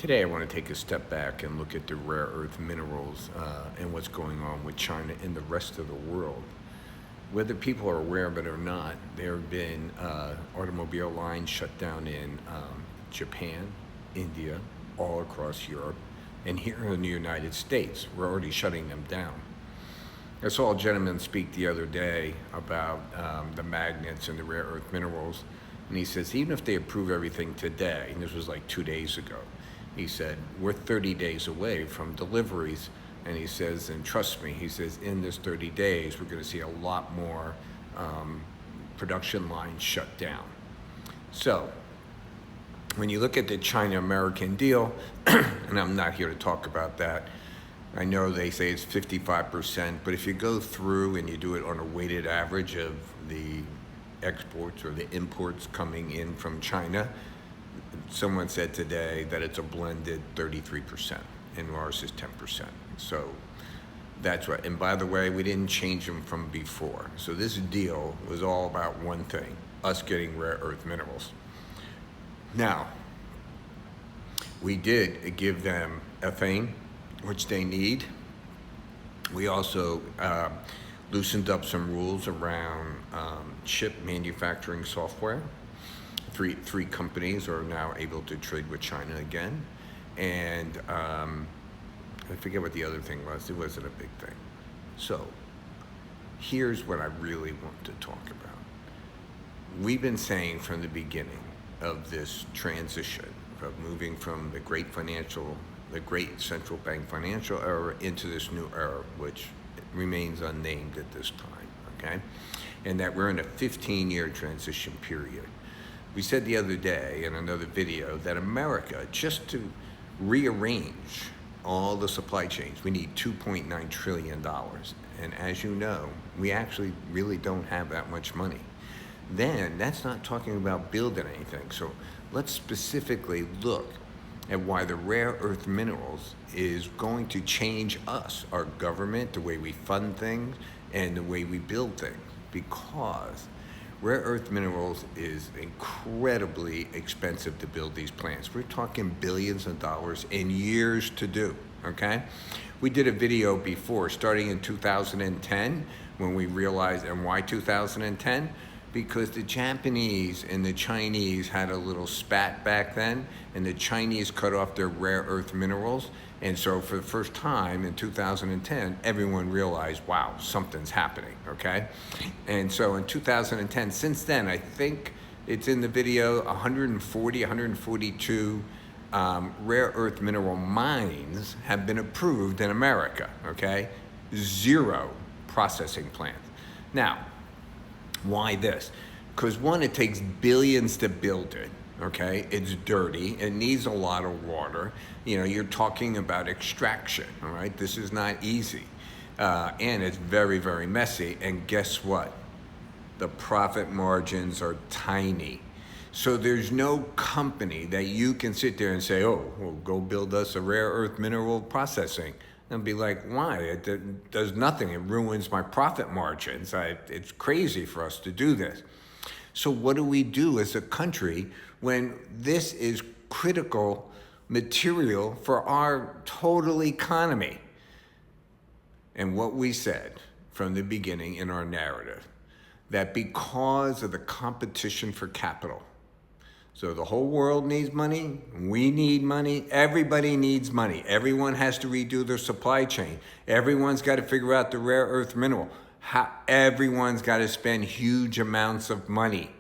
Today, I want to take a step back and look at the rare earth minerals and what's going on with China and the rest of the world. Whether people are aware of it or not, there have been automobile lines shut down in Japan, India, all across Europe, and here in the United States, we're already shutting them down. I saw a gentleman speak the other day about the magnets and the rare earth minerals, and he says even if they approve everything today, and this was like 2 days ago, he said, we're 30 days away from deliveries. And he says, and trust me, he says, in this 30 days, we're going to see a lot more production lines shut down. So when you look at the China-American deal, and I'm not here to talk about that, I know they say it's 55%, but if you go through and you do it on a weighted average of the exports or the imports coming in from China, someone said today that it's a blended 33%, and ours is 10%. So that's right. And by the way, we didn't change them from before. So this deal was all about one thing, us getting rare earth minerals. Now, we did give them ethane, which they need. We also loosened up some rules around chip manufacturing software. Three companies are now able to trade with China again. And I forget what the other thing was. It wasn't a big thing. So here's what I really want to talk about. We've been saying from the beginning of this transition of moving from the great central bank financial era into this new era, which remains unnamed at this time, okay? And that we're in a 15-year transition period. We said the other day in another video that America, just to rearrange all the supply chains, we need $2.9 trillion. And as you know, we actually really don't have that much money. Then that's not talking about building anything. So let's specifically look at why the rare earth minerals is going to change us, our government, the way we fund things, and the way we build things. Because rare earth minerals is incredibly expensive to build these plants. We're talking billions of dollars in years to do, okay? We did a video before, starting in 2010, when we realized, and why 2010? Because the Japanese and the Chinese had a little spat back then, and the Chinese cut off their rare earth minerals. And so for the first time in 2010, everyone realized, wow, something's happening, okay? And so in 2010, since then, I think it's in the video, 142 rare earth mineral mines have been approved in America, okay? 0 processing plants. Now, why this? Because one, it takes billions to build it. Okay, it's dirty, it needs a lot of water. You know, you're talking about extraction, all right? This is not easy. And it's very, very messy. And guess what? The profit margins are tiny. So there's no company that you can sit there and say, oh, well, go build us a rare earth mineral processing. And be like, why? It does nothing. It ruins my profit margins. It's crazy for us to do this. So what do we do as a country when this is critical material for our total economy? And what we said from the beginning in our narrative, that because of the competition for capital, so the whole world needs money, we need money, everybody needs money. Everyone has to redo their supply chain. Everyone's got to figure out the rare earth mineral. Everyone's got to spend huge amounts of money.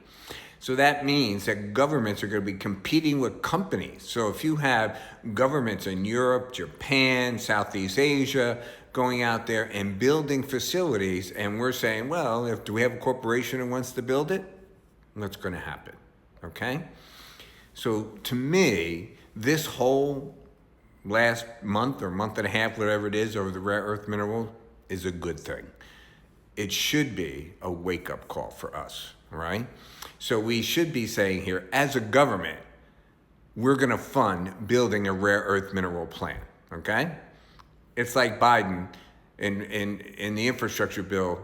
So that means that governments are going to be competing with companies. So if you have governments in Europe, Japan, Southeast Asia, going out there and building facilities, and we're saying, well, do we have a corporation that wants to build it? What's going to happen? Okay? So to me, this whole last month or month and a half, whatever it is, over the rare earth mineral is a good thing. It should be a wake-up call for us, right? So we should be saying here, as a government, we're going to fund building a rare earth mineral plant, okay? It's like Biden in the infrastructure bill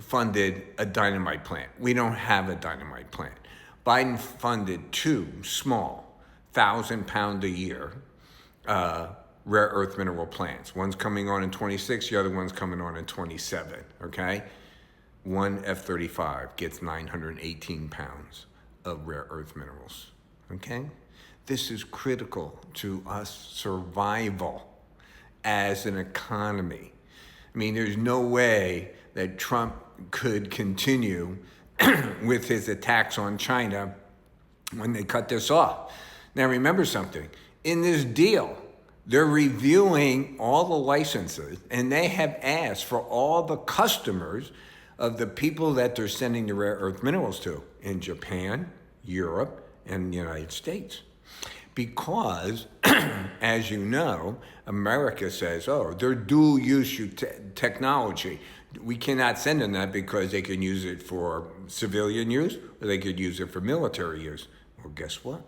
funded a dynamite plant. We don't have a dynamite plant. Biden funded 2 small 1,000-pound a year rare earth mineral plants. One's coming on in 26, the other one's coming on in 27, okay? One F-35 gets 918 pounds of rare earth minerals, okay? This is critical to us survival as an economy. I mean, there's no way that Trump could continue with his attacks on China when they cut this off. Now remember something, in this deal, they're reviewing all the licenses and they have asked for all the customers of the people that they're sending the rare earth minerals to in Japan, Europe, and the United States. Because, as you know, America says, oh, they're dual use technology. We cannot send them that because they can use it for civilian use or they could use it for military use. Well, guess what?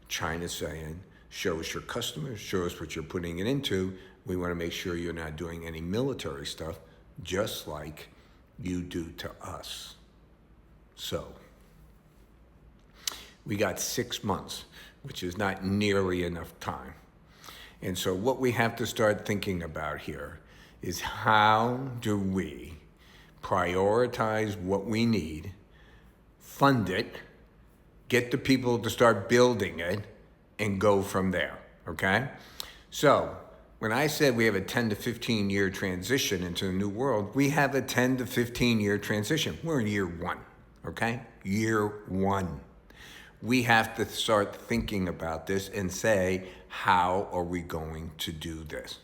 China's saying, show us your customers, show us what you're putting it into. We want to make sure you're not doing any military stuff, just like you do to us. So, we got 6 months, which is not nearly enough time. And so what we have to start thinking about here is how do we prioritize what we need, fund it, get the people to start building it, and go from there, okay? So when I said we have a 10 to 15 year transition into the new world, we have a 10 to 15 year transition. We're in year one, okay? Year one. We have to start thinking about this and say, how are we going to do this?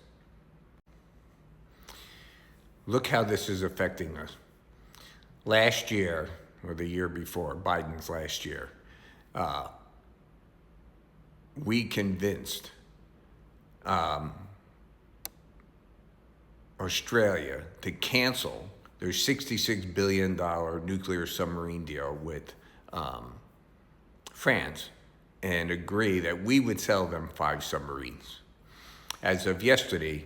Look how this is affecting us. Last year, or the year before, Biden's last year, we convinced Australia to cancel their $66 billion nuclear submarine deal with France and agree that we would sell them 5 submarines. As of yesterday,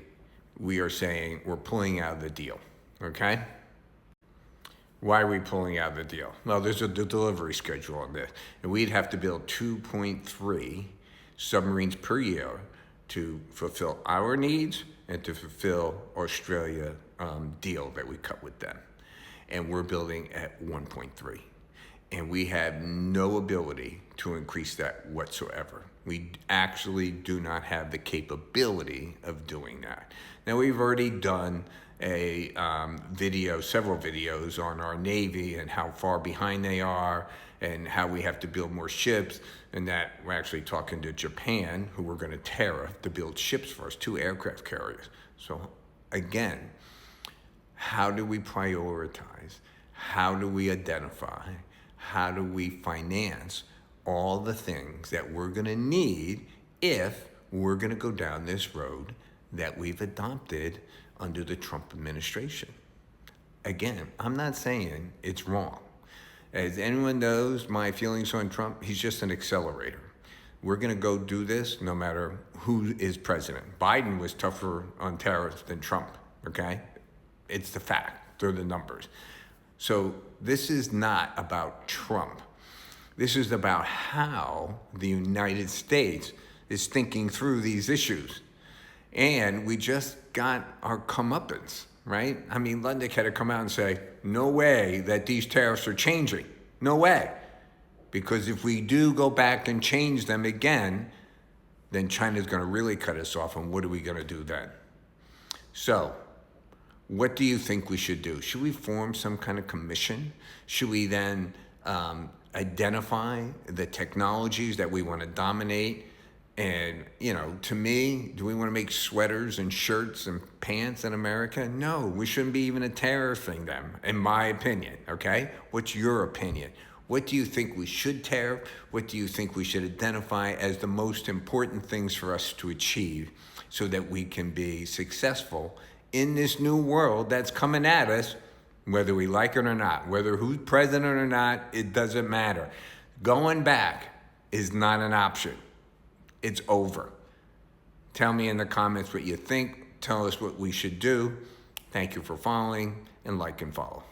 we are saying we're pulling out of the deal, okay? Why are we pulling out of the deal? Well, there's a delivery schedule on this, and we'd have to build 2.3 submarines per year to fulfill our needs and to fulfill Australia deal that we cut with them. And we're building at 1.3. And we have no ability to increase that whatsoever. We actually do not have the capability of doing that. Now, we've already done a several videos on our Navy and how far behind they are and how we have to build more ships, and that we're actually talking to Japan, who we're going to tariff to build ships for us, 2 aircraft carriers. So again, how do we prioritize? How do we identify? How do we finance all the things that we're going to need if we're going to go down this road that we've adopted under the Trump administration? Again, I'm not saying it's wrong. As anyone knows my feelings on Trump, he's just an accelerator. We're going to go do this no matter who is president. Biden was tougher on tariffs than Trump, okay? It's the fact. They're the numbers. So this is not about Trump. This is about how the United States is thinking through these issues. And we just got our comeuppance, right? I mean, Lundich had to come out and say, no way that these tariffs are changing. No way. Because if we do go back and change them again, then China's going to really cut us off. And what are we going to do then? So, what do you think we should do? Should we form some kind of commission? Should we then identify the technologies that we want to dominate? And, to me, do we want to make sweaters and shirts and pants in America? No, we shouldn't be even tariffing them, in my opinion, okay? What's your opinion? What do you think we should tariff? What do you think we should identify as the most important things for us to achieve so that we can be successful in this new world that's coming at us, whether we like it or not, whether who's president or not, it doesn't matter. Going back is not an option. It's over. Tell me in the comments what you think. Tell us what we should do. Thank you for following, and like and follow.